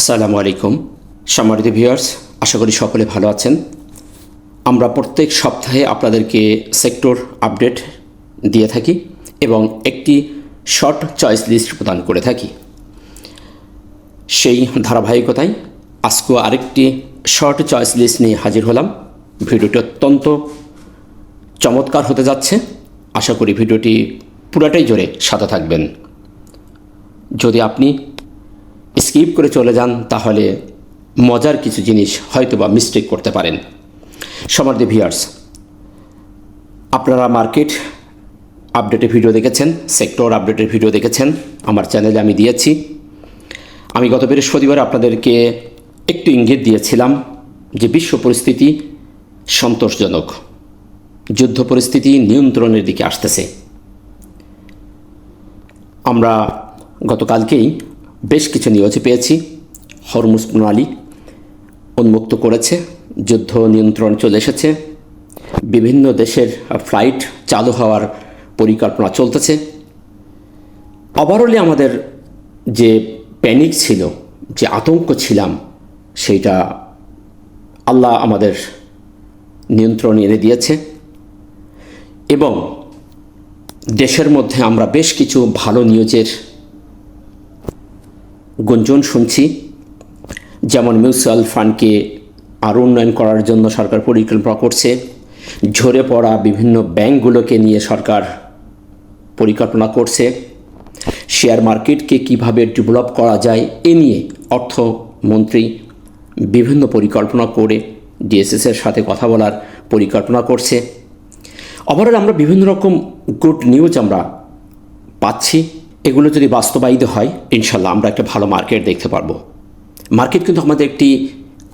আসসালামু আলাইকুম সম্মানিত ভিউয়ার্স, আশা করি সকলে ভালো আছেন। আমরা প্রত্যেক সপ্তাহে আপনাদেরকে সেক্টর আপডেট দিয়ে থাকি এবং একটি শর্ট চয়েস লিস্ট প্রদান করে থাকি। সেই ধারাবাহিকতায় আজকেও আরেকটি শর্ট চয়েস লিস্ট নিয়ে হাজির হলাম। ভিডিওটি অত্যন্ত চমৎকার হতে যাচ্ছে। আশা করি ভিডিওটি পুরাটাই জুড়ে সাথে থাকবেন। যদি আপনি স্কিপ করে চলে যান তাহলে মজার কিছু জিনিস হয়তো বা মিস্টেক করতে পারেন। সম্মানিত ভিউয়ার্স, আপনারা মার্কেট আপডেটের ভিডিও দেখেছেন, সেক্টর আপডেটের ভিডিও দেখেছেন, আমার চ্যানেলে আমি দিয়েছি। আমি গত বৃহস্পতিবার আপনাদেরকে একটু ইঙ্গিত দিয়েছিলাম যে বিশ্ব পরিস্থিতি সন্তোষজনক, যুদ্ধ পরিস্থিতি নিয়ন্ত্রণের দিকে আসতেছে। আমরা গতকালকেই বেশ কিছু নিউজ পেয়েছি। হরমুজ প্রণালী উন্মুক্ত করেছে, যুদ্ধ নিয়ন্ত্রণ চলে এসেছে, বিভিন্ন দেশের ফ্লাইট চালু হওয়ার পরিকল্পনা চলতেছে। ওভারঅলে আমাদের যে প্যানিক ছিল, যে আতঙ্ক ছিলাম, সেইটা আল্লাহ আমাদের নিয়ন্ত্রণে এনে দিয়েছে এবং দেশের মধ্যে আমরা বেশ কিছু ভালো নিউজের গুঞ্জন শুনছি। যেমন মিউচুয়াল ফান্ডকে আরও উন্নয়ন করার জন্য সরকার পরিকল্পনা করছে, ঝরে পড়া বিভিন্ন ব্যাংকগুলোকে নিয়ে সরকার পরিকল্পনা করছে, শেয়ার মার্কেটকে কিভাবে ডেভেলপ করা যায় এ নিয়ে অর্থমন্ত্রী বিভিন্ন পরিকল্পনা করে ডিএসএসের সাথে কথা বলার পরিকল্পনা করছে। ওভারঅল আমরা বিভিন্ন রকম গুড নিউজ আমরা পাচ্ছি। এগুলো যদি বাস্তবায়িত হয় ইনশাল্লাহ আমরা একটা ভালো মার্কেট দেখতে পারবো। মার্কেট কিন্তু আমাদের একটি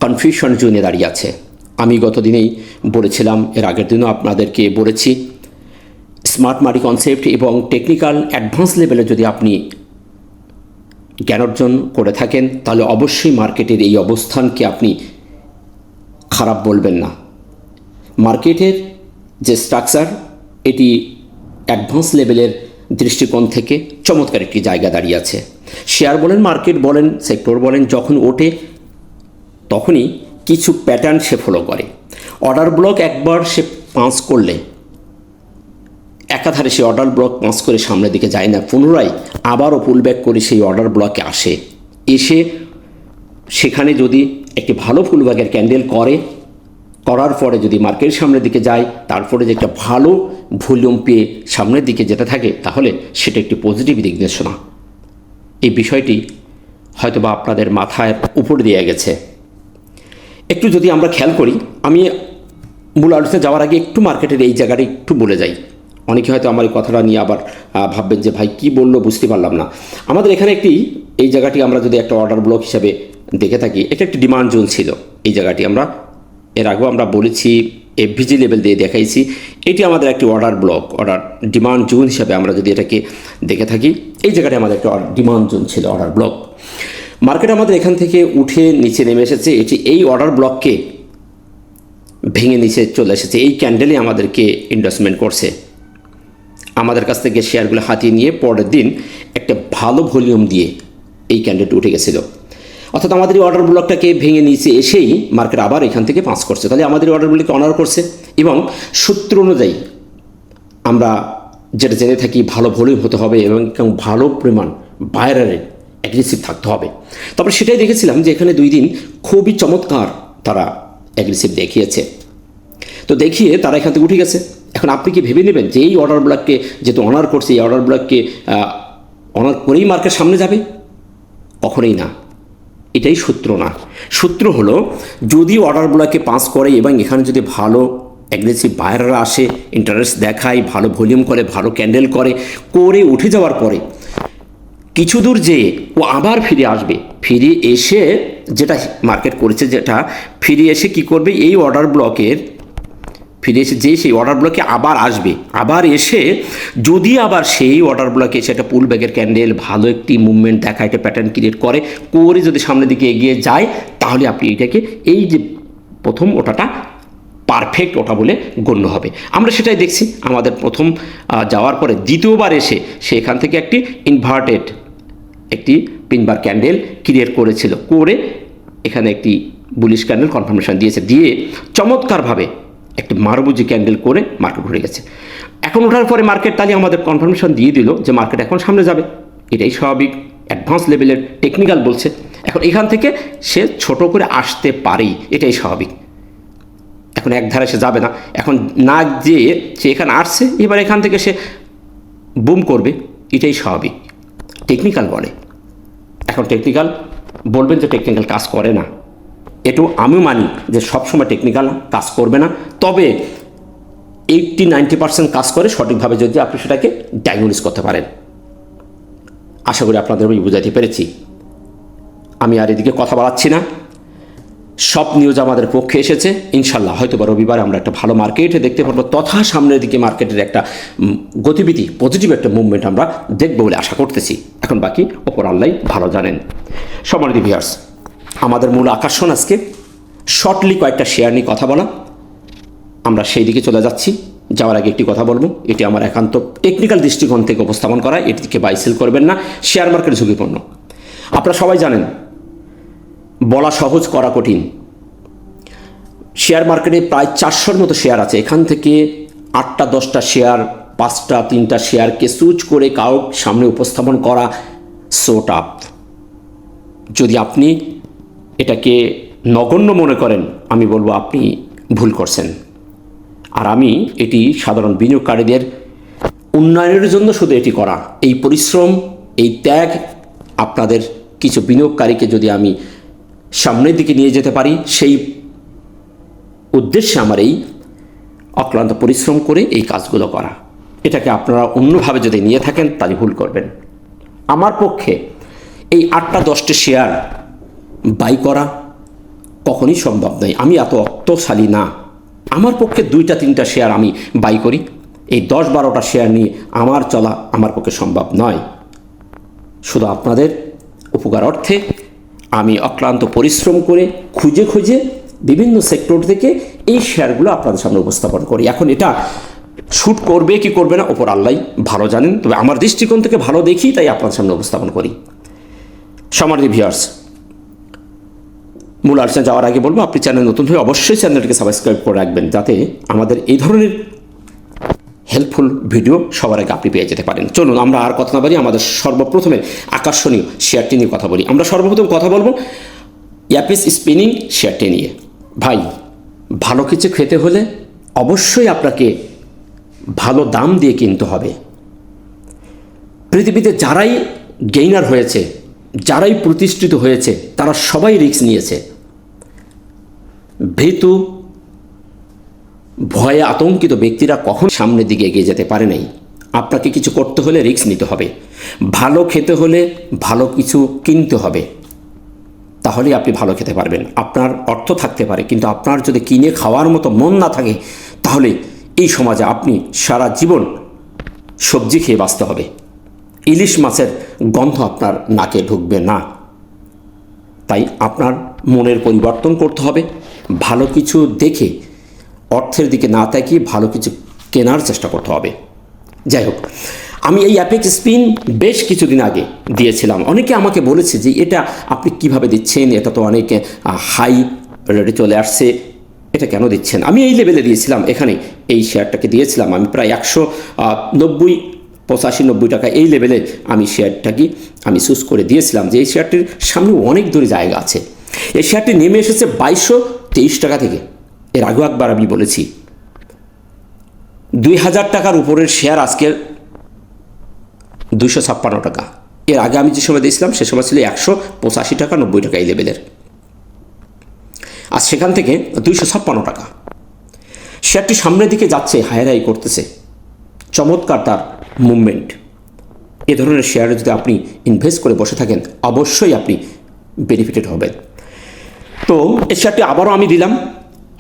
কনফিউশন জোনে দাঁড়িয়ে আছে। আমি গত দিনেই বলেছিলাম, এর আগের দিনও আপনাদেরকে বলেছি, স্মার্ট মানি কনসেপ্ট এবং টেকনিক্যাল অ্যাডভান্স লেভেলে যদি আপনি জ্ঞান অর্জন করে থাকেন তাহলে অবশ্যই মার্কেটের এই অবস্থানকে আপনি খারাপ বলবেন না। মার্কেটের যে স্ট্রাকচার, এটি অ্যাডভান্স লেভেলের দৃষ্টিকোণ থেকে চমৎকার একটি জায়গা দাঁড়িয়ে আছে। শেয়ার বলেন, মার্কেট বলেন, সেক্টর বলেন, যখন ওঠে তখনই কিছু প্যাটার্ন সে ফলো করে। অর্ডার ব্লক একবার সে পাঁচ করলে একাধারে সে অর্ডার ব্লক পাঁচ করে সামনের দিকে যায় না, পুনরায় আবারও পুলব্যাক করে সেই অর্ডার ব্লকে আসে। এসে সেখানে যদি একটি ভালো পুলব্যাকের ক্যান্ডেল করার পরে যদি মার্কেট সামনের দিকে যায়, তারপরে যে একটা ভালো ভলিউম পেয়ে সামনের দিকে যেতে থাকে, তাহলে সেটা একটি পজিটিভ দিক নির্দেশনা। এই বিষয়টি হয়তো বা আপনাদের মাথায় উপর দিয়ে গেছে। একটু যদি আমরা খেয়াল করি, আমি মূল আলোচনায় যাওয়ার আগে একটু মার্কেটের এই জায়গাটা একটু বলে যাই। অনেকে হয়তো আমার এই কথাটা নিয়ে আবার ভাববেন যে ভাই কী বললো, বুঝতে পারলাম না। আমাদের এখানে এই জায়গাটি আমরা যদি একটা অর্ডার ব্লক হিসাবে দেখে থাকি, এটা একটি ডিমান্ড জোন ছিল। এই জায়গাটি আমরা এর আগেও আমরা বলেছি, এফভিজি লেভেল দিয়ে দেখাইছি, এটি আমাদের একটি order block, order demand zone হিসাবে আমরা যদি এটাকে দেখে থাকি, এই জায়গাটি আমাদের একটা ডিমান্ড জোন ছিল, অর্ডার ব্লক। মার্কেট আমাদের এখান থেকে উঠে নিচে নেমে এসেছে, এটি এই অর্ডার ব্লককে ভেঙে নিচে চলে এসেছে। এই ক্যান্ডেলে আমাদেরকে ইনভেস্টমেন্ট করছে, আমাদের কাছ থেকে শেয়ারগুলো হাতিয়ে নিয়ে পরের দিন একটা ভালো ভলিউম দিয়ে এই ক্যান্ডেলটা উঠে গেছিলো। অর্থাৎ আমাদের এই অর্ডার ব্লকটাকে ভেঙে নিচে এসেই মার্কেট আবার এখান থেকে পাস করছে। তাহলে আমাদের অর্ডার ব্লককে অনার করছে এবং সূত্র অনুযায়ী আমরা যেটা জেনে থাকি, ভালো ভলিউম হতে হবে এবং ভালো পরিমাণ বায়ারের অ্যাগ্রেসিভ থাকতে হবে। তারপরে সেটাই দেখেছিলাম যে এখানে 2 দিন খুবই চমৎকার তারা অ্যাগ্রেসিভ দেখিয়েছে। তো দেখিয়ে তারা এখান থেকে উঠে গেছে। এখন আপনি কি ভেবে নেবেন যে এই অর্ডার ব্লককে যেহেতু অনার করছে, এই অর্ডার ব্লককে অনার করেই মার্কেট সামনে যাবে? কখনোই না, এটাই সূত্র না। সূত্র হলো, যদি অর্ডার ব্লকে পাস করে এবং এখানে যদি ভালো অ্যাগ্রেসিভ বায়াররা আসে, ইন্টারেস্ট দেখায়, ভালো ভলিউম করে, ভালো ক্যান্ডেল করে উঠে যাওয়ার পরে কিছু দূর যেয়ে ও আবার ফিরে আসবে। ফিরে এসে যেটা মার্কেট করেছে, যেটা ফিরে এসে কি করবে, এই অর্ডার ব্লকের ফিরে এসে যে সেই অর্ডার ব্লকে আবার আসবে। আবার এসে যদি আবার সেই অর্ডার ব্লকে এসে একটা পুল ব্যাগের ক্যান্ডেল ভালো একটি মুভমেন্ট দেখা, একটা প্যাটার্ন ক্রিয়েট করে যদি সামনের দিকে এগিয়ে যায়, তাহলে আপনি এটাকে এই যে প্রথম ওঠাটা পারফেক্ট ওঠা বলে গণ্য হবে। আমরা সেটাই দেখছি। আমাদের প্রথম যাওয়ার পরে দ্বিতীয়বার এসে সেখান থেকে একটি ইনভার্টেড একটি পিনবার ক্যান্ডেল ক্রিয়েট করেছিল, করে এখানে একটি বুলিশ ক্যান্ডেল কনফার্মেশন দিয়েছে, দিয়ে চমৎকারভাবে একটি মারবুজি ক্যান্ডেল করে মার্কেট ঘুরে গেছে। এখন ওঠার পরে মার্কেট তাহলে আমাদের কনফার্মেশন দিয়ে দিল যে মার্কেট এখন সামনে যাবে, এটাই স্বাভাবিক, অ্যাডভান্স লেভেলের টেকনিক্যাল বলছে। এখন এখান থেকে সে ছোট করে আসতে পারেই, এটাই স্বাভাবিক। এখন এক ধারে সে যাবে না, এখন না যেয়ে সে এখানে আসছে, এবার এখান থেকে সে বুম করবে, এটাই স্বাভাবিক, টেকনিক্যাল বলে। এখন টেকনিক্যাল বলবেন যে টেকনিক্যাল কাজ করে না, এটাও আমিও মানি যে সবসময় টেকনিক্যাল কাজ করবে না, তবে 80-90% কাজ করে সঠিকভাবে যদি আপনি সেটাকে ডায়াগনোস করতে পারেন। আশা করি আপনাদের আমি বুঝাতে পেরেছি। আমি আর এদিকে কথা বাড়াচ্ছি না, সব নিউজ আমাদের পক্ষে এসেছে। ইনশাল্লাহ হয়তো বা রবিবার আমরা একটা ভালো মার্কেটে দেখতে পারবো, তথা সামনের দিকে মার্কেটের একটা গতিবিধি, পজিটিভ একটা মুভমেন্ট আমরা দেখবো বলে আশা করতেছি। এখন বাকি ওপর আল্লাহ ভালো জানেন। সম্মানিত ভিউয়ার্স, আমাদের মূল আকর্ষণ আজকে শর্টলি কয়েকটা শেয়ার নিয়ে কথা বলা, আমরা সেই দিকে চলে যাচ্ছি। যাওয়ার আগে একটি কথা বলবো, এটি আমার একান্ত টেকনিক্যাল দৃষ্টিকোণ থেকে উপস্থাপন করা, এটিকে বাই সেল করবেন না, শেয়ার মার্কেট ঝুঁকিপূর্ণ। আপনারা সবাই জানেন, বলা সহজ করা কঠিন। শেয়ার মার্কেটে প্রায় 400-র মতো শেয়ার আছে, এখান থেকে 8টা-10টা শেয়ার, 5টা-3টা শেয়ারকে চুজ করে কাউ সামনে উপস্থাপন করা সো টাফ। যদি আপনি এটাকে নগণ্য মনে করেন, আমি বলবো আপনি ভুল করছেন। আর আমি এটি সাধারণ বিনিয়োগকারীদের উন্নয়নের জন্য শুধু এটি করা, এই পরিশ্রম, এই ত্যাগ, আপনাদের কিছু বিনিয়োগকারীকে যদি আমি সামনের দিকে নিয়ে যেতে পারি, সেই উদ্দেশ্যে আমার এই অক্লান্ত পরিশ্রম করে এই কাজগুলো করা। এটাকে আপনারা অন্যভাবে যদি নিয়ে থাকেন তাহলে ভুল করবেন। আমার পক্ষে এই 8টা-10টা শেয়ার বাই করা কখনই সম্ভব নয়, আমি এত অর্থশালী না। আমার পক্ষে 2টা-3টা শেয়ার আমি বাই করি, এই 10-12টা শেয়ার নিয়ে আমার চলা আমার পক্ষে সম্ভব নয়। শুধু আপনাদের উপকার অর্থে আমি অক্লান্ত পরিশ্রম করে খুঁজে খুঁজে বিভিন্ন সেক্টর থেকে এই শেয়ারগুলো আপনাদের সামনে উপস্থাপন করি। এখন এটা শ্যুট করবে কি করবে না ওপর আল্লাহ ভালো জানেন, তবে আমার দৃষ্টিকোণ থেকে ভালো দেখি, তাই আপনাদের সামনে উপস্থাপন করি। সম্মানিত ভিউয়ার্স, মূল আলোচনা যাওয়ার আগে বলবো, আপনি চ্যানেল নতুন হয়ে অবশ্যই চ্যানেলটিকে সাবস্ক্রাইব করে রাখবেন, যাতে আমাদের এই ধরনের হেল্পফুল ভিডিও সবার আগে আপনি পেয়ে যেতে পারেন। চলুন আমরা আর কথা না বলি, আমাদের সর্বপ্রথমে আকর্ষণীয় শেয়ারটি নিয়ে কথা বলি। আমরা সর্বপ্রথম কথা বলবো অ্যাপিস স্পিনিং শেয়ারটি নিয়ে। ভাই, ভালো কিছু খেতে হলে অবশ্যই আপনাকে ভালো দাম দিয়ে কিনতে হবে। পৃথিবীতে যারাই গেইনার হয়েছে, যারাই প্রতিষ্ঠিত হয়েছে, তারা সবাই রিস্ক নিয়েছে। ভীতু, ভয়ে আতঙ্কিত ব্যক্তিরা কখন সামনের দিকে এগিয়ে যেতে পারে নাই। আপনাকে কিছু করতে হলে রিস্ক নিতে হবে, ভালো খেতে হলে ভালো কিছু কিনতে হবে, তাহলে আপনি ভালো খেতে পারবেন। আপনার অর্থ থাকতে পারে, কিন্তু আপনার যদি কিনে খাওয়ার মতো মন না থাকে, তাহলে এই সমাজে আপনি সারা জীবন সবজি খেয়ে বাঁচতে হবে। ইলিশ মাছের গন্ধ আপনার নাকে ঢুকবে না। তাই আপনার মনের পরিবর্তন করতে হবে, ভালো কিছু দেখে অর্থের দিকে না তাকিয়ে ভালো কিছু কেনার চেষ্টা করতে হবে। যাই হোক, আমি এই অ্যাপেক্স স্পিন বেশ কিছুদিন আগে দিয়েছিলাম। অনেকে আমাকে বলেছে যে এটা আপনি কিভাবে দিচ্ছেন, এটা তো অনেক হাই রেটে চলে আসছে, এটা কেন দিচ্ছেন? আমি এই লেভেলে দিয়েছিলাম, এখানে এই শেয়ারটাকে দিয়েছিলাম আমি প্রায় 190-85-90 টাকা এই লেভেলে আমি শেয়ারটাকে আমি চুজ করে দিয়েছিলাম, যে এই শেয়ারটির সামনে অনেক দূরে জায়গা আছে। এই শেয়ারটি নেমে এসেছে 2223 টাকা থেকে। এর আগেও একবার আমি বলেছি 2000 টাকার উপরের শেয়ার আজকের 256 টাকা। এর আগে আমি যে সময় দিয়েছিলাম সে সময় ছিল 185 টাকা 90 টাকা এই লেভেলের, আর সেখান থেকে 256 টাকা। শেয়ারটি সামনের দিকে যাচ্ছে, হায়ার হাই করতেছে, চমৎকার তার মুভমেন্ট। এ ধরনের শেয়ারে যদি আপনি ইনভেস্ট করে বসে থাকেন, অবশ্যই আপনি বেনিফিটেড হবেন। তো এই শেয়ারটি আবারও আমি দিলাম।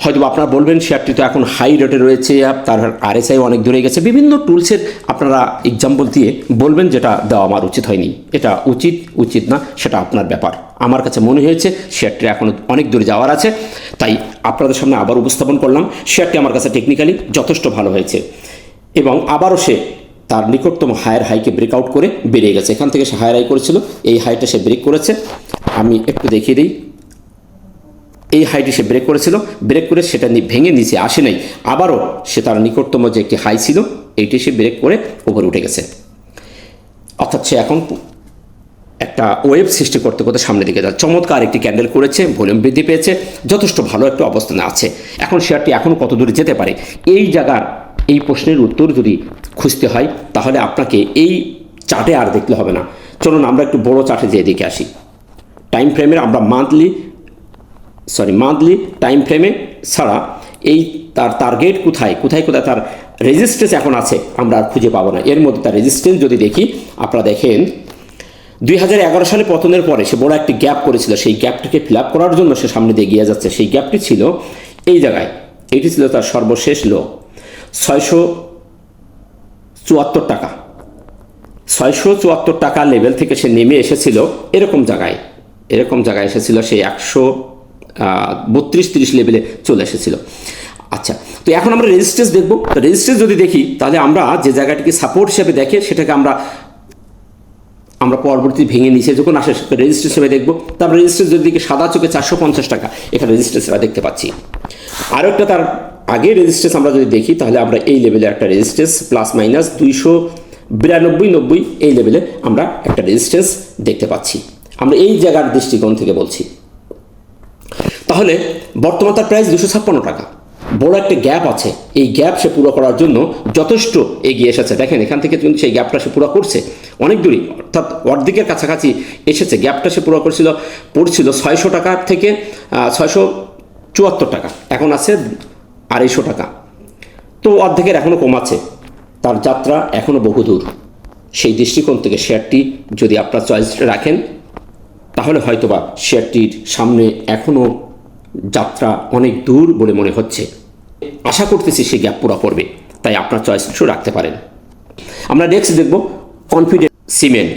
হয়তো আপনারা বলবেন শেয়ারটি তো এখন হাই রেটে রয়েছে, তার RSI অনেক দূরে গেছে, বিভিন্ন টুলসের আপনারা এক্সাম্পল দিয়ে বলবেন যেটা দেওয়া আমার উচিত হয়নি। এটা উচিত না সেটা আপনার ব্যাপার। আমার কাছে মনে হয়েছে শেয়ারটি এখনও অনেক দূরে যাওয়ার আছে, তাই আপনাদের সামনে আবার উপস্থাপন করলাম। শেয়ারটি আমার কাছে টেকনিক্যালি যথেষ্ট ভালো হয়েছে এবং আবারও সে তার নিকটতম হায়ার হাইকে ব্রেকআউট করে বেরিয়ে গেছে। এখান থেকে সে হায়ার হাই করেছিল, এই হাইটা সে ব্রেক করেছে। আমি একটু দেখিয়ে দিই, এই হাইটি সে ব্রেক করেছিল, ব্রেক করে সেটা ভেঙে নিচে আসে নাই, আবারও সে তার নিকটতম যে একটি হাই ছিল এইটি সে ব্রেক করে উপরে উঠে গেছে। অর্থাৎ সে এখন একটা ওয়েভ সৃষ্টি করতে করতে সামনের দিকে যায়। চমৎকার একটি ক্যান্ডেল করেছে, ভলিউম বৃদ্ধি পেয়েছে, যথেষ্ট ভালো একটা অবস্থানে আছে। এখন শেয়ারটি এখনও কত দূরে যেতে পারে, এই জায়গার এই প্রশ্নের উত্তর যদি খুঁজতে হয় তাহলে আপনাকে এই চার্টে আর দেখলে হবে না। চলুন আমরা একটু বড় চার্টে যেয়ে দেখে আসি। টাইম ফ্রেমের আমরা মান্থলি টাইম ফ্রেমে ছাড়া এই তার টার্গেট কোথায় তার রেজিস্ট্যান্স এখন আছে আমরা আর খুঁজে পাবো না। এর মধ্যে তার রেজিস্ট্যান্স যদি দেখি, আপনারা দেখেন 2011 সালে পতনের পরে সে বড় একটি গ্যাপ করেছিল, সেই গ্যাপটিকে ফিল আপ করার জন্য সে সামনে দিয়ে এগিয়ে যাচ্ছে। সেই গ্যাপটি ছিল এই জায়গায়, এটি ছিল তার সর্বশেষ লো 674 টাকা। 674 টাকা লেভেল থেকে সে নেমে এসেছিল এরকম জায়গায় এসেছিল, সে 132-30 লেভেলে চলে এসেছিল। আচ্ছা, তো এখন আমরা রেজিস্ট্যান্স দেখব। তো রেজিস্ট্যান্স যদি দেখি তাহলে আমরা যে জায়গাটিকে সাপোর্ট হিসেবে দেখে সেটাকে আমরা পরবর্তী ভেঙে নিচে যখন আসে রেজিস্ট্যান্স হিসেবে দেখব। তারপর রেজিস্ট্যান্স যদি দেখি সাদা চোখে 450 টাকা, এখানে রেজিস্ট্যান্স আমরা দেখতে পাচ্ছি। আরও একটা তার আগে রেজিস্ট্যান্স আমরা যদি দেখি তাহলে আমরা এই লেভেলে একটা রেজিস্ট্যান্স +-292-90 এই লেভেলে আমরা একটা রেজিস্ট্যান্স দেখতে পাচ্ছি। আমরা এই জায়গার দৃষ্টিকোণ থেকে বলছি। তাহলে বর্তমান তার প্রাইস 256 টাকা, বড় একটা গ্যাপ আছে। এই গ্যাপ সে পুরো করার জন্য যথেষ্ট এগিয়ে এসেছে। দেখেন এখান থেকে কিন্তু সেই গ্যাপটা সে পুরো করছে অনেক দূরই, অর্থাৎ অর্ধেকের কাছাকাছি এসেছে। গ্যাপটা সে পুরো পড়ছিল 600 টাকা থেকে 674 টাকা, এখন আছে 250 টাকা। তো অর্ধেকের এখনও কমাচ্ছে, তার যাত্রা এখনও বহুদূর। সেই দৃষ্টিকোণ থেকে শেয়ারটি যদি আপনার চয়েস রাখেন তাহলে হয়তোবা শেয়ারটির সামনে এখনও যাত্রা অনেক দূর বলে মনে হচ্ছে। আশা করতেছি সে গ্যাপ পুরো পড়বে, তাই আপনার চয়েস রাখতে পারেন। আমরা নেক্সট দেখব কনফিডেন্ট সিমেন্ট।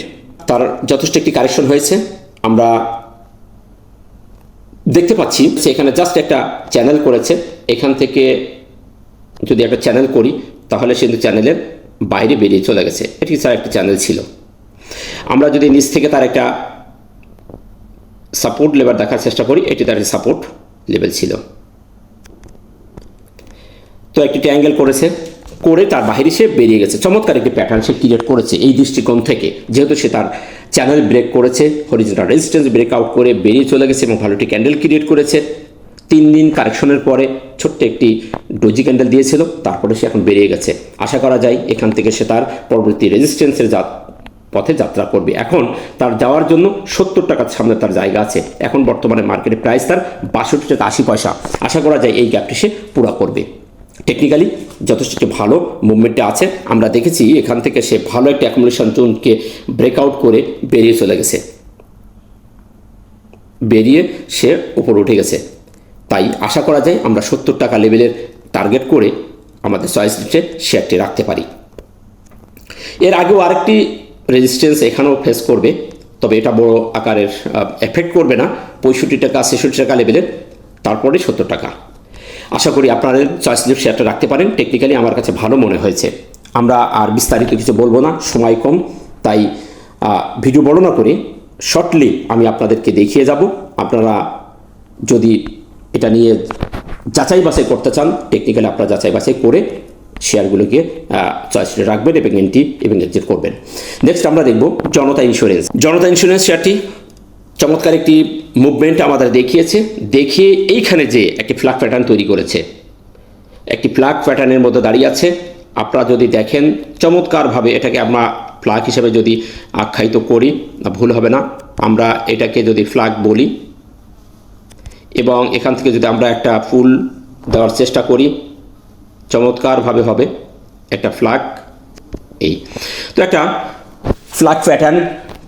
তার যথেষ্ট একটি কারেকশন হয়েছে, আমরা দেখতে পাচ্ছি সেখানে জাস্ট একটা চ্যানেল করেছে। এখান থেকে যদি একটা চ্যানেল করি তাহলে সে চ্যানেলের বাইরে বেরিয়ে চলে গেছে। এটি তার একটা চ্যানেল ছিল। আমরা যদি নিচ থেকে তার একটা সাপোর্ট লেভেল দেখার চেষ্টা করি, এটি তার সাপোর্ট লেভেল ছিল। তো একটি ট্রায়াঙ্গেল করেছে, করে তার বাইরে সে বেরিয়ে গেছে। চমৎকার একটি প্যাটার্ন সে ক্রিয়েট করেছে এই দৃষ্টিকোণ থেকে, যেহেতু সে তার চ্যানেল ব্রেক করেছে, হরিজন্টাল রেজিস্ট্যান্স ব্রেক আউট করে বেরিয়ে চলে গেছে এবং ভালো একটি ক্যান্ডেল ক্রিয়েট করেছে। 3 দিন কারেকশনের পরে ছোট্ট একটি ডোজি ক্যান্ডেল দিয়েছিল, তারপরে সে এখন বেরিয়ে গেছে। আশা করা যায় এখান থেকে সে তার পরবর্তী রেজিস্ট্যান্সের পথে যাত্রা করবে। এখন তার যাওয়ার জন্য 70 টাকার সামনে তার জায়গা আছে। এখন বর্তমানে মার্কেটে প্রাইস তার 62 টাকা 80 পয়সা। আশা করা যায় এই গ্যাপটি সে পুরো করবে। টেকনিক্যালি যথেষ্ট একটি ভালো মুভমেন্টে আছে। আমরা দেখেছি এখান থেকে সে ভালো একটা অ্যাকুমুলেশন জোনকে ব্রেকআউট করে বেরিয়ে চলে গেছে, বেরিয়ে সে উপরে উঠে গেছে। তাই আশা করা যায় আমরা 70 টাকা লেভেলের টার্গেট করে আমাদের চয়েস লিস্টে শেয়ারটি রাখতে পারি। এর আগেও আরেকটি রেজিস্ট্যান্স এখানেও ফেস করবে, তবে এটা বড় আকারের এফেক্ট করবে না। 65 টাকা 66 টাকা লেভেলের, তারপরে 70 টাকা। আশা করি আপনারা চয়েস লিস্ট শেয়ারটা রাখতে পারেন। টেকনিক্যালি আমার কাছে ভালো মনে হয়েছে। আমরা আর বিস্তারিত কিছু বলবো না, সময় কম, তাই ভিডিও বড় না করে শর্টলি আমি আপনাদেরকে দেখিয়ে যাব। আপনারা যদি এটা নিয়ে যাচাই বাছাই করতে চান, টেকনিক্যালি আপনারা যাচাই বাছাই করে শেয়ারগুলোকে চয়েস রাখবেন এবং এন্ট্রি এবং এক্সিট করবেন। নেক্সট আমরা দেখব জনতা ইন্স্যুরেন্স। জনতা ইন্স্যুরেন্স শেয়ারটি চমৎকার একটি মুভমেন্ট আমাদের দেখিয়েছে। দেখিয়ে এইখানে যে একটি ফ্ল্যাগ প্যাটার্ন তৈরি করেছে, একটি ফ্ল্যাগ প্যাটার্নের মধ্যে দাঁড়িয়ে আছে। আপনারা যদি দেখেন চমৎকারভাবে এটাকে আমরা ফ্ল্যাগ হিসেবে যদি আখ্যায়িত করি ভুল হবে না। আমরা এটাকে যদি ফ্ল্যাগ বলি এবং এখান থেকে যদি আমরা একটা ফুল দেওয়ার চেষ্টা করি, চমৎকারভাবে হবে একটা ফ্ল্যাগ। এই তো একটা ফ্ল্যাগ প্যাটার্ন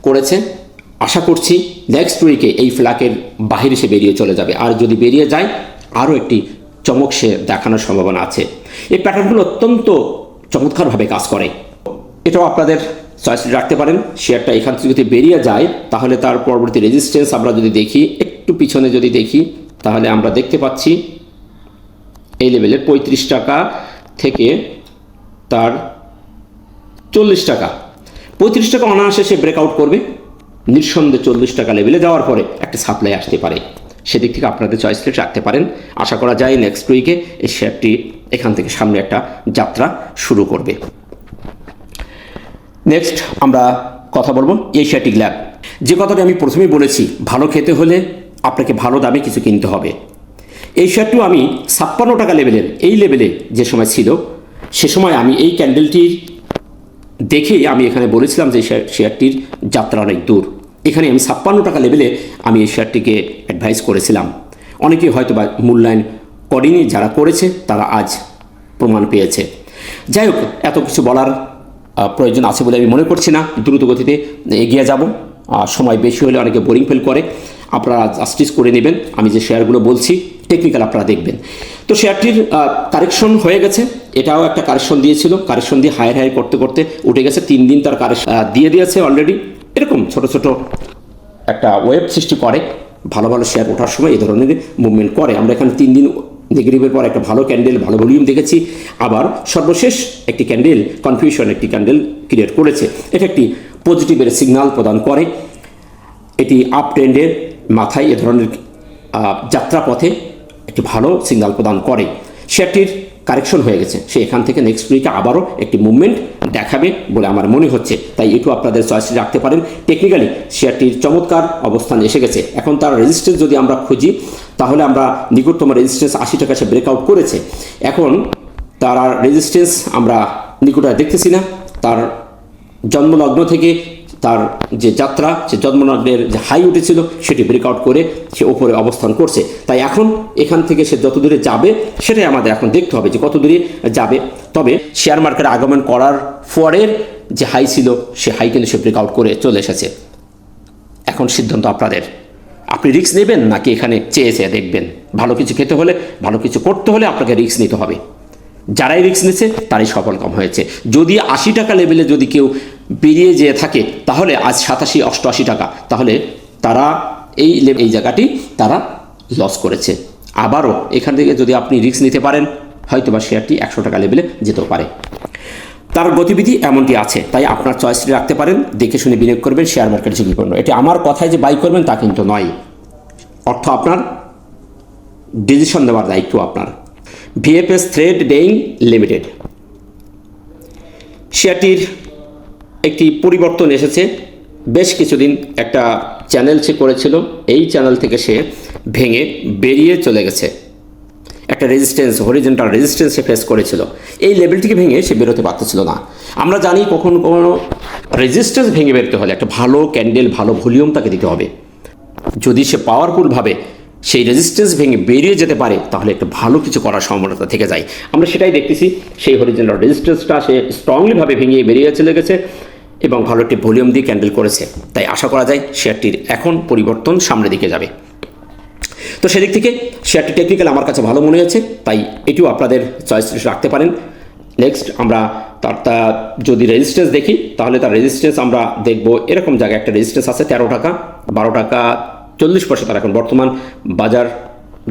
করেছে। আশা করছি নেক্সট উইকে এই ফ্ল্যাগের বাহিরে সে বেরিয়ে চলে যাবে, আর যদি বেরিয়ে যায় আরও একটি চমক সে দেখানোর সম্ভাবনা আছে। এই প্যাটার্নগুলো অত্যন্ত চমৎকারভাবে কাজ করে, এটাও আপনাদের চয়েস রাখতে পারেন। শেয়ারটা এখান থেকে যদি বেরিয়ে যায় তাহলে তার পরবর্তী রেজিস্ট্যান্স আমরা যদি দেখি, একটু পিছনে যদি দেখি তাহলে আমরা দেখতে পাচ্ছি এই লেভেলের 35 টাকা থেকে তার 40 টাকা, 35 টাকা অনায়াসে সে ব্রেকআউট করবে, নিঃসন্দেহে 40 টাকা লেভেলে যাওয়ার পরে একটা সাপ্লাই আসতে পারে। সেদিক থেকে আপনাদের চয়েস লিস্ট রাখতে পারেন। আশা করা যায় নেক্সট উইকে এই শেয়ারটি এখান থেকে সামনে একটা যাত্রা শুরু করবে। নেক্সট আমরা কথা বলবো এশিয়াটিক ল্যাব। যে কথাটি আমি প্রথমেই বলেছি, ভালো খেতে হলে আপনাকে ভালো দামে কিছু কিনতে হবে। এই শেয়ারটিও আমি 56 টাকা লেভেলের, এই লেভেলে যে সময় ছিল সে সময় আমি এই ক্যান্ডেলটির দেখেই আমি এখানে বলেছিলাম যে শেয়ারটির যাত্রা অনেক দূর। এখানে আমি 56 টাকা লেভেলে আমি এই শেয়ারটিকে অ্যাডভাইস করেছিলাম। অনেকেই হয়তো বা মূল্যায়ন করেনি, যারা করেছে তারা আজ প্রমাণ পেয়েছে। যাই হোক, এত কিছু বলার প্রয়োজন আছে বলে আমি মনে করছি না। দ্রুত গতিতে এগিয়ে যাব। সময় বেশি হলে অনেকে বোরিং ফিল করে, আপনারা জাস্টিস করে নেবেন। আমি যে শেয়ারগুলো বলছি টেকনিক্যাল আপনারা দেখবেন। তো শেয়ারটির কারেকশন হয়ে গেছে, এটাও একটা কারেকশন দিয়েছিল, কারেকশন দিয়ে হায়ার করতে করতে উঠে গেছে। 3 দিন তার কারেকশন দিয়ে দিয়েছে অলরেডি। এরকম ছোট ছোট একটা ওয়েব সৃষ্টি করে, ভালো ভালো শেয়ার ওঠার সময় এই ধরনের মুভমেন্ট করে। আমরা এখানে 3 দিন নেগেটিভের পর একটা ভালো ক্যান্ডেল, ভালো ভলিউম দেখেছি। আবার সর্বশেষ একটি ক্যান্ডেল কনফিউশন, একটি ক্যান্ডেল ক্রিয়েট করেছে। এটা একটি পজিটিভের সিগন্যাল প্রদান করে। এটি আপ ট্রেন্ডের মাথায় এ ধরনের যাত্রাপথে একটি ভালো সিগন্যাল প্রদান করে। শেয়ারটির কারেকশন হয়ে গেছে, সে এখান থেকে নেক্সট উইকে আবারও একটি মুভমেন্ট দেখাবে বলে আমার মনে হচ্ছে। তাই একটু আপনাদের চয়েসে রাখতে পারেন। টেকনিক্যালি শেয়ারটির চমৎকার অবস্থানে এসে গেছে। এখন তার রেজিস্ট্যান্স যদি আমরা খুঁজি, তাহলে আমরা নিকটতম রেজিস্ট্যান্স 80 টাকা সে ব্রেকআউট করেছে। এখন তার রেজিস্ট্যান্স আমরা নিকটে দেখতেছি না। তার জন্মলগ্ন থেকে তার যে যাত্রা, সে জন্মলগ্নের যে হাই উঠেছিল সেটি ব্রেকআউট করে সে ওপরে অবস্থান করছে। তাই এখন এখান থেকে সে যত দূরে যাবে সেটাই আমাদের এখন দেখতে হবে যে কত দূরে যাবে। তবে শেয়ার মার্কেটে আগমন করার পরের যে হাই ছিল সে হাই কিন্তু সে ব্রেকআউট করে চলে এসেছে। এখন সিদ্ধান্ত আপনাদের, আপনি রিস্ক নেবেন নাকি এখানে চেয়ে চেয়ে দেখবেন। ভালো কিছু খেতে হলে, ভালো কিছু করতে হলে আপনাকে রিস্ক নিতে হবে। যারাই রিস্ক নিচ্ছে তারাই সফলকাম হয়েছে। যদি 80 টাকা লেভেলে যদি কেউ বেরিয়ে যেয়ে থাকে, তাহলে আজ 87-88 টাকা, তাহলে তারা এই জায়গাটি তারা লস করেছে। আবারও এখান থেকে যদি আপনি রিস্ক নিতে পারেন, হয়তো বা শেয়ারটি 100 টাকা লেভেলে যেতেও পারে। তার গতিবিধি এমনটি আছে। তাই আপনার চয়েসটি রাখতে পারেন, দেখে শুনে বিনিয়োগ করবেন। শেয়ার মার্কেট ঝুঁকিপূর্ণ, এটি আমার কথায় যে বাই করবেন তা কিন্তু নয়। অর্থ আপনার, ডিসিশন নেওয়ার দায়িত্ব আপনার। ভিএফএস থ্রেড ডেইং লিমিটেড শেয়ারটির একটি পরিবর্তন এসেছে। বেশ কিছুদিন একটা চ্যানেল সে করেছিল, এই চ্যানেল থেকে সে ভেঙে বেরিয়ে চলে গেছে। একটা রেজিস্ট্যান্স, হরিজন্টাল রেজিস্ট্যান্স সে ফেস করেছিল। এই লেভেলটিকে ভেঙে সে বেরোতে পারতেছিল না। আমরা জানি কখনো কখনো রেজিস্ট্যান্স ভেঙে বেরোতে হলে একটা ভালো ক্যান্ডেল, ভালো ভলিউম তাকে দিতে হবে। যদি সে পাওয়ারফুলভাবে সেই রেজিস্ট্যান্স ভেঙে বেরিয়ে যেতে পারে, তাহলে একটা ভালো কিছু করার সম্ভাবনা থেকে যায়। আমরা সেটাই দেখতেছি, সেই হরিজন্টাল রেজিস্ট্যান্সটা সে স্ট্রংলিভাবে ভেঙে বেরিয়ে চলে গেছে এবং ভালো একটি ভলিউম দিয়ে ক্যান্ডেল করেছে। তাই আশা করা যায় শেয়ারটির এখন পরিবর্তন সামনের দিকে যাবে। তো সেদিক থেকে শেয়ারটি টেকনিক্যাল আমার কাছে ভালো মনে হয়েছে, তাই এটিও আপনাদের চয়েস রাখতে পারেন। নেক্সট আমরা তার যদি রেজিস্ট্যান্স দেখি, তাহলে তার রেজিস্ট্যান্স আমরা দেখব এরকম জায়গায় একটা রেজিস্ট্যান্স আছে 13 টাকা, 12 টাকা 40 পয়সা তার এখন বর্তমান বাজার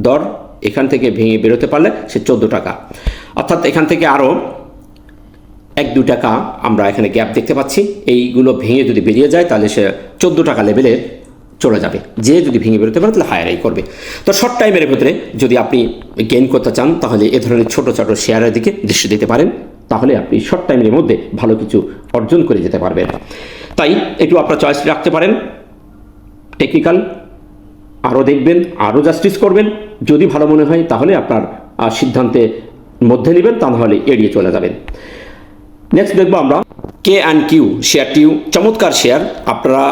দর। এখান থেকে ভেঙে বেরোতে পারলে সে 14 টাকা, অর্থাৎ এখান থেকে আরও 1-2 টাকা আমরা এখানে গ্যাপ দেখতে পাচ্ছি। এইগুলো ভেঙে যদি বেরিয়ে যায় তাহলে সে 14 টাকা লেভেলে চলে যাবে। যে যদি ভেঙে বেরোতে পারে তাহলে হায়ারাই করবে। তো শর্ট টাইমের ভেতরে যদি আপনি গেইন করতে চান, তাহলে এ ধরনের ছোটো ছোটো শেয়ারের দিকে দৃষ্টি দিতে পারেন। তাহলে আপনি শর্ট টাইমের মধ্যে ভালো কিছু অর্জন করে যেতে পারবেন। তাই একটু আপনার চয়েস রাখতে পারেন। টেকনিক্যাল আরও দেখবেন, আরও জাস্টিস করবেন। যদি ভালো মনে হয় তাহলে আপনার সিদ্ধান্তের মধ্যে নেবেন, তা নাহলে এড়িয়ে চলে যাবেন। নেক্সট দেখবো আমরা K&Q শেয়ারটিও চমৎকার শেয়ার। আপনারা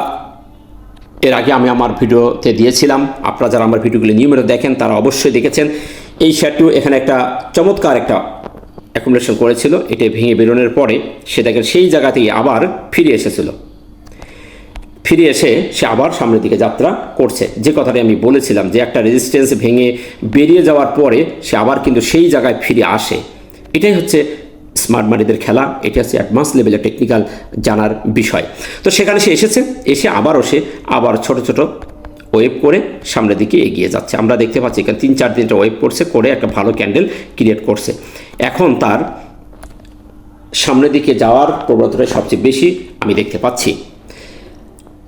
এর আগে আমি আমার ভিডিওতে দিয়েছিলাম, আপনারা যারা আমার ভিডিওগুলি নিয়মিত দেখেন তারা অবশ্যই দেখেছেন। এই শেয়ারটিও এখানে একটা চমৎকার একটা অ্যাকুমুলেশন করেছিল। এটা ভেঙে বেরোনোর পরে সে দেখেন সেই জায়গাতেই আবার ফিরে এসেছিল। ফিরে এসে সে আবার সামনের দিকে যাত্রা করছে। যে কথাটি আমি বলেছিলাম যে একটা রেজিস্ট্যান্স ভেঙে বেরিয়ে যাওয়ার পরে সে আবার কিন্তু সেই জায়গায় ফিরে আসে। এটাই হচ্ছে স্মার্ট মানিদের খেলা। এটি হচ্ছে অ্যাডভান্স লেভেলের টেকনিক্যাল জানার বিষয়। তো সেখানে সে এসেছে, এসে আবার ছোট ছোট ওয়েভ করে সামনের দিকে এগিয়ে যাচ্ছে। আমরা দেখতে পাচ্ছি এখানে 3-4 দিনটা ওয়েভ করছে, করে একটা ভালো ক্যান্ডেল ক্রিয়েট করছে। এখন তার সামনের দিকে যাওয়ার প্রবণতা সবচেয়ে বেশি আমি দেখতে পাচ্ছি।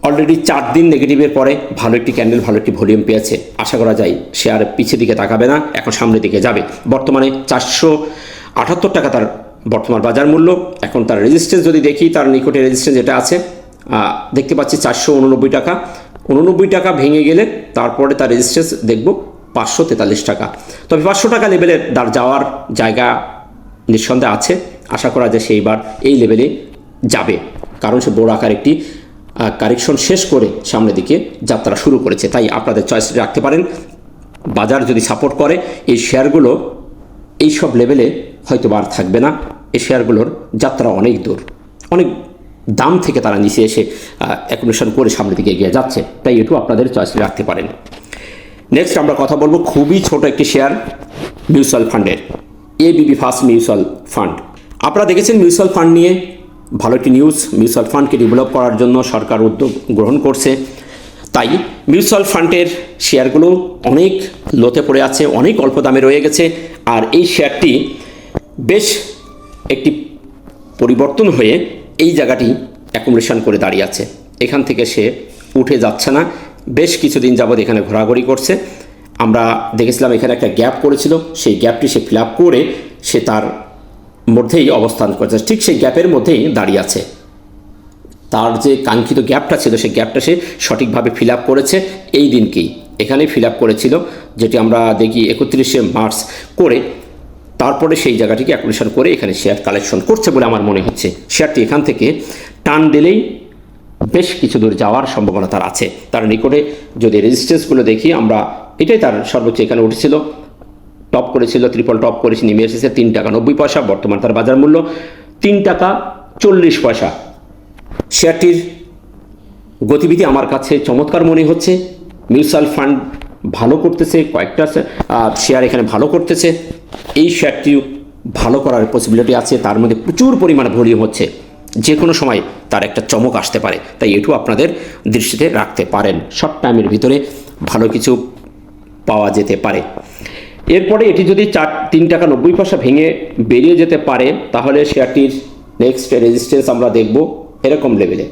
অলরেডি 4 দিন নেগেটিভের পরে ভালো একটি ক্যান্ডেল, ভালো একটি ভলিউম পেয়েছে। আশা করা যায় সে আর পিছের দিকে তাকাবে না, এখন সামনের দিকে যাবে। বর্তমানে 478 টাকা তার বর্তমান বাজার মূল্য। এখন তার রেজিস্ট্যান্স যদি দেখি, তার নিকটে রেজিস্ট্যান্স যেটা আছে দেখতে পাচ্ছি 489 টাকা। 89 টাকা ভেঙে গেলে তারপরে তার রেজিস্ট্যান্স দেখব 543 টাকা। তবে 500 টাকা লেভেলে তার যাওয়ার জায়গা নিঃসন্দেহে আছে। আশা করা যায় সেইবার এই লেভেলে যাবে, কারণ সে বড় আকার একটি কারেকশন শেষ করে সামনের দিকে যাত্রা শুরু করেছে। তাই আপনাদের চয়েস রাখতে পারেন। বাজার যদি সাপোর্ট করে এই শেয়ারগুলো এই সব লেভেলে হয়তো আর থাকবে না। এই শেয়ারগুলোর যাত্রা অনেক দূর, অনেক দাম থেকে তারা নিচে এসে অ্যাকুমুলেশন করে সামনের দিকে এগিয়ে যাচ্ছে। তাই এটু আপনাদের চয়েস রাখতে পারেন। নেক্সট আমরা কথা বলবো খুবই ছোট একটি শেয়ার, মিউচুয়াল ফান্ডের, এবিবি ফার্স্ট মিউচুয়াল ফান্ড। আপনারা দেখেছেন মিউচুয়াল ফান্ড নিয়ে ভালো একটি নিউজ। মিউচুয়াল ফান্ডকে ডেভেলপ করার জন্য সরকার উদ্যোগ গ্রহণ করছে। তাই মিউচুয়াল ফান্ডের শেয়ারগুলো অনেক লোতে পড়ে আছে, অনেক অল্প দামে রয়ে গেছে। আর এই শেয়ারটি বেশ একটি পরিবর্তন হয়ে এই জায়গাটি অ্যাকুমুলেশন করে দাঁড়িয়ে আছে। এখান থেকে সে উঠে যাচ্ছে না, বেশ কিছুদিন যাবৎ এখানে ঘোরাঘুরি করছে। আমরা দেখেছিলাম এখানে একটা গ্যাপ করেছিল, সেই গ্যাপটি সে ফিল আপ করে সে তার মধ্যেই অবস্থান করছে, ঠিক সেই গ্যাপের মধ্যেই দাঁড়িয়ে আছে। তার যে কাঙ্ক্ষিত গ্যাপটা ছিল সেই গ্যাপটা সে সঠিকভাবে ফিল আপ করেছে এই দিনকেই। এখানেই ফিল আপ করেছিল, যেটি আমরা দেখি 31শে মার্চ করে। তারপরে সেই জায়গাটিকে অ্যাকুমুলেশন করে এখানে শেয়ার কালেকশন করছে বলে আমার মনে হচ্ছে। শেয়ারটি এখান থেকে টান দিলেই বেশ কিছু দূর যাওয়ার সম্ভাবনা তার আছে। তার নিকটে যদি রেজিস্ট্যান্সগুলো দেখি আমরা, এটাই তার সর্বোচ্চ এখানে উঠেছিল, টপ করেছিল, ট্রিপল টপ করেছে, নেমে এসেছে 3 টাকা 90 পয়সা। বর্তমান তার বাজার মূল্য 3 টাকা 40 পয়সা। শেয়ারটির গতিবিধি আমার কাছে চমৎকার মনে হচ্ছে। মিউচুয়াল ফান্ড ভালো করতেছে, কয়েকটা শেয়ার এখানে ভালো করতেছে। এই শেয়ারটিও ভালো করার পসিবিলিটি আছে, তার মধ্যে প্রচুর পরিমাণে ভলিউম হচ্ছে, যে কোনো সময় তার একটা চমক আসতে পারে। তাই এটু আপনাদের দৃষ্টিতে রাখতে পারেন। শর্ট টাইমের ভিতরে ভালো কিছু পাওয়া যেতে পারে। এরপরে এটি যদি 3 টাকা 90 পয়সা ভেঙে বেরিয়ে যেতে পারে, তাহলে শেয়ারটির নেক্সট রেজিস্ট্যান্স আমরা দেখব এরকম লেভেলে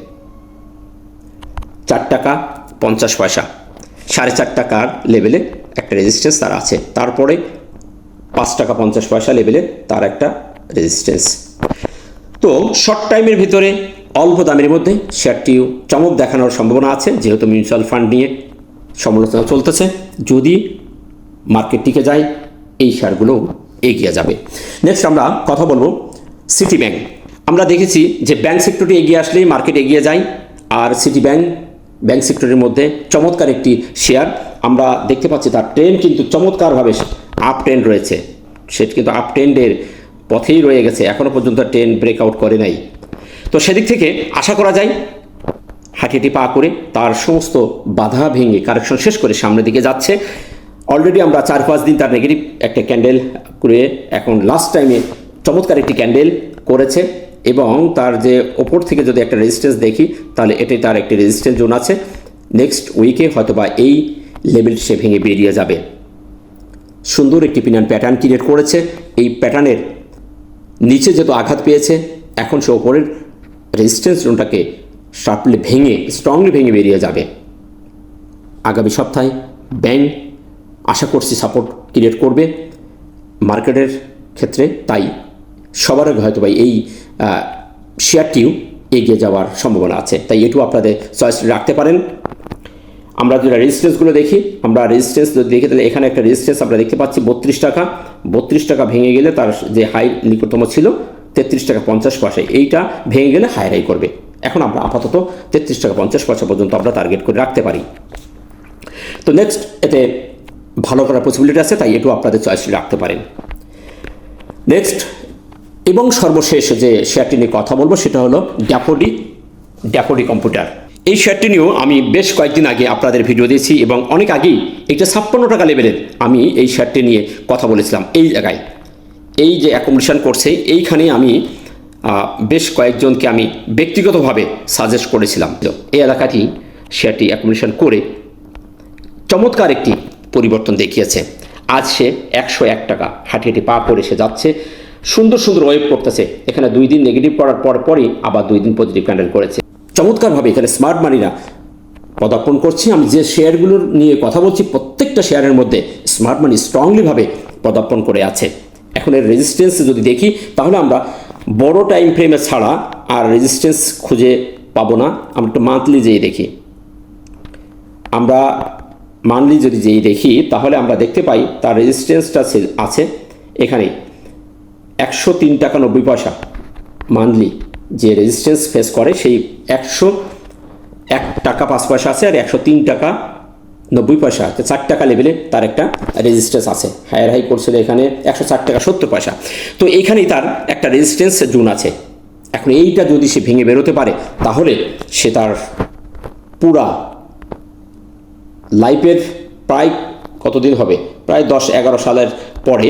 4 টাকা 50 পয়সা, 4.5 টাকার লেভেলে একটা রেজিস্ট্যান্স তার আছে। তারপরে 5 টাকা 50 পয়সা লেভেলে তার একটা রেজিস্ট্যান্স। তো শর্ট টাইমের ভিতরে অল্প দামের মধ্যে শেয়ারটিও চমক দেখানোর সম্ভাবনা আছে, যেহেতু মিউচুয়াল ফান্ড নিয়ে সমালোচনা চলতেছে। যদি মার্কেট টিকে যায় এই শেয়ারগুলো এগিয়ে যাবে। নেক্সট আমরা কথা বলবো সিটি ব্যাংক। আমরা দেখেছি যে ব্যাংক সেক্টরটি এগিয়ে আসলেই মার্কেট এগিয়ে যায়। আর সিটি ব্যাংক সেক্টরের মধ্যে চমৎকার একটি শেয়ার আমরা দেখতে পাচ্ছি। তার ট্রেন্ড কিন্তু চমৎকারভাবে আপ ট্রেন্ড রয়েছে, সেটা কিন্তু আপ ট্রেন্ডের পথেই রয়ে গেছে, এখনও পর্যন্ত ট্রেন্ড ব্রেকআউট করে নাই। তো সেদিক থেকে আশা করা যায় হাঁটিটি পা করে তার সমস্ত বাধা ভেঙে কারেকশন শেষ করে সামনের দিকে যাচ্ছে। অলরেডি আমরা 4-5 দিন তার নেগেটিভ একটা ক্যান্ডেল করে এখন লাস্ট টাইমে চমৎকার একটি ক্যান্ডেল করেছে, এবং তার যে ওপর থেকে যদি একটা রেজিস্ট্যান্স দেখি তাহলে এটাই তার একটি রেজিস্ট্যান্স জোন আছে। নেক্সট উইকে হয়তোবা এই লেভেলটি সে ভেঙে বেরিয়ে যাবে। সুন্দর একটি প্যাটার্ন ক্রিয়েট করেছে। এই প্যাটার্নের নিচে যেহেতু আঘাত পেয়েছে, এখন সে ওপরের রেজিস্ট্যান্স জোনটাকে শার্পলি ভেঙে স্ট্রংলি ভেঙে বেরিয়ে যাবে। আগামী সপ্তাহে ব্যাংক আশা করছি সাপোর্ট ক্রিয়েট করবে মার্কেটের ক্ষেত্রে। তাই সবার আগে হয়তো এই শেয়ারটিও এগিয়ে যাওয়ার সম্ভাবনা আছে। তাই এটু আপনাদের চয়েস রাখতে পারেন। আমরা যদি রেজিস্ট্যান্সগুলো দেখি, আমরা রেজিস্ট্যান্স যদি দেখি তাহলে এখানে একটা রেজিস্ট্যান্স আমরা দেখতে পাচ্ছি 32 টাকা। 32 টাকা ভেঙে গেলে তার যে হাই নিকটতম ছিল 33 টাকা 50 পয়সা, এইটা ভেঙে গেলে হাই করবে। এখন আমরা আপাতত 33 টাকা 50 পয়সা পর্যন্ত আমরা টার্গেট করে রাখতে পারি। তো নেক্সট এতে ভালো করার পসিবিলিটি আছে, তাই এটু আপনাদের চয়েস রাখতে পারেন। নেক্সট এবং সর্বশেষ যে শেয়ারটি নিয়ে কথা বলবো সেটা হলো ড্যাফোডি কম্পিউটার। এই শেয়ারটি নিয়েও আমি বেশ কয়েকদিন আগে আপনাদের ভিডিও দিয়েছি, এবং অনেক আগেই একটা 56 টাকা লেভেলের আমি এই শেয়ারটি নিয়ে কথা বলেছিলাম। এই জায়গায় এই যে অ্যাকোমোডেশন করছে এইখানে আমি বেশ কয়েকজনকে আমি ব্যক্তিগতভাবে সাজেস্ট করেছিলাম। এই এলাকাটি শেয়ারটি অ্যাকোমোডেশন করে চমৎকার একটি পরিবর্তন দেখিয়েছে। আজ সে 101 টাকা হাঁটি পা করে সে যাচ্ছে। সুন্দর সুন্দর ওয়েভ করতেছে। এখানে 2 দিন নেগেটিভ করার পরই আবার 2 দিন পজিটিভ ক্যান্ডেল করেছে। চমৎকারভাবে এখানে স্মার্ট মানিরা পদার্পণ করছে। আমি যে শেয়ারগুলোর নিয়ে কথা বলছি প্রত্যেকটা শেয়ারের মধ্যে স্মার্ট মানি স্ট্রংলিভাবে পদার্পণ করে আছে। এখন এর রেজিস্ট্যান্স যদি দেখি তাহলে আমরা বড় টাইম ফ্রেমে ছাড়া আর রেজিস্ট্যান্স খুঁজে পাবো না। আমরা একটু মান্থলি যেই দেখি, আমরা মান্থলি যদি যেই দেখি তাহলে আমরা দেখতে পাই তার রেজিস্ট্যান্সটা আছে এখানে 103 টাকা 90 পয়সা। মান্থলি যে রেজিস্ট্যান্স ফেস করে সেই 101 টাকা 5 পয়সা আছে, আর 103 টাকা 90 পয়সা আছে। 4 টাকা লেভেলে তার একটা রেজিস্ট্যান্স আছে। হায়ার হাই করছিল এখানে 104 টাকা 70 পয়সা। তো এইখানেই তার একটা রেজিস্ট্যান্স জোন আছে। এখন এইটা যদি সে ভেঙে বেরোতে পারে তাহলে সে তার পুরা লাইফের প্রায় কতদিন হবে, প্রায় 10-11 সালের পরে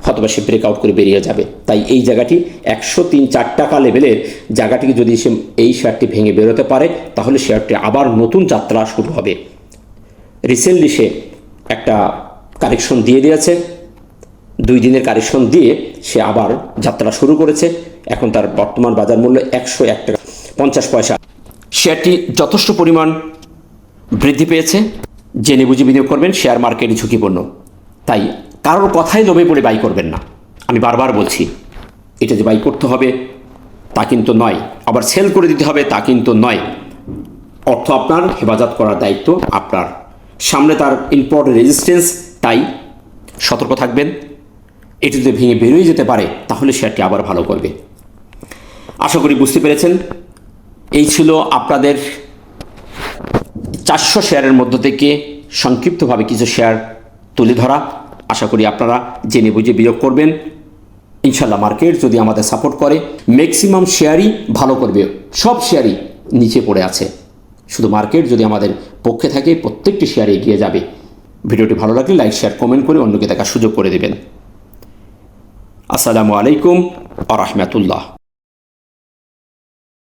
হয়তোবা সে ব্রেকআউট করে বেরিয়ে যাবে। তাই এই জায়গাটি 103-4 টাকা লেভেলের জায়গাটিকে যদি সে এই শেয়ারটি ভেঙে বেরোতে পারে তাহলে শেয়ারটি আবার নতুন যাত্রা শুরু হবে। রিসেন্টলি সে একটা কারেকশন দিয়ে দিয়েছে, 2 দিনের কারেকশন দিয়ে সে আবার যাত্রা শুরু করেছে। এখন তার বর্তমান বাজার মূল্য 101 টাকা 50 পয়সা। শেয়ারটি যথেষ্ট পরিমাণ বৃদ্ধি পেয়েছে। জেনে বুঝে বিনিয়োগ করবেন, শেয়ার মার্কেট ঝুঁকিপূর্ণ। তাই কারোর কথাই লোভে পড়ে বাই করবেন না। আমি বারবার বলছি, এটা যে বাই করতে হবে তা কিন্তু নয়, আবার সেল করে দিতে হবে তা কিন্তু নয়। অর্থ আপনার, হেফাজত করার দায়িত্ব আপনার। সামনে তার ইম্পোর্ট রেজিস্ট্যান্স, তাই সতর্ক থাকবেন। এটি যদি ভেঙে বেরোয় যেতে পারে তাহলে শেয়ারটি আবার ভালো করবে। আশা করি বুঝতে পেরেছেন। এই ছিল আপনাদের 400 শেয়ারের মধ্য থেকে সংক্ষিপ্তভাবে কিছু শেয়ার তুলে ধরা। আশা করি আপনারা জেনে বুঝে বিনিয়োগ করবেন। ইনশাল্লাহ মার্কেট যদি আমাদের সাপোর্ট করে ম্যাক্সিমাম শেয়ারই ভালো করবে, সব শেয়ারই নিচে পড়ে আছে। শুধু মার্কেট যদি আমাদের পক্ষে থাকে প্রত্যেকটি শেয়ার এগিয়ে যাবে। ভিডিওটি ভালো লাগলে লাইক শেয়ার কমেন্ট করে অন্যকে দেখার সুযোগ করে দেবেন। আসসালামু আলাইকুম ওয়া রাহমাতুল্লাহ।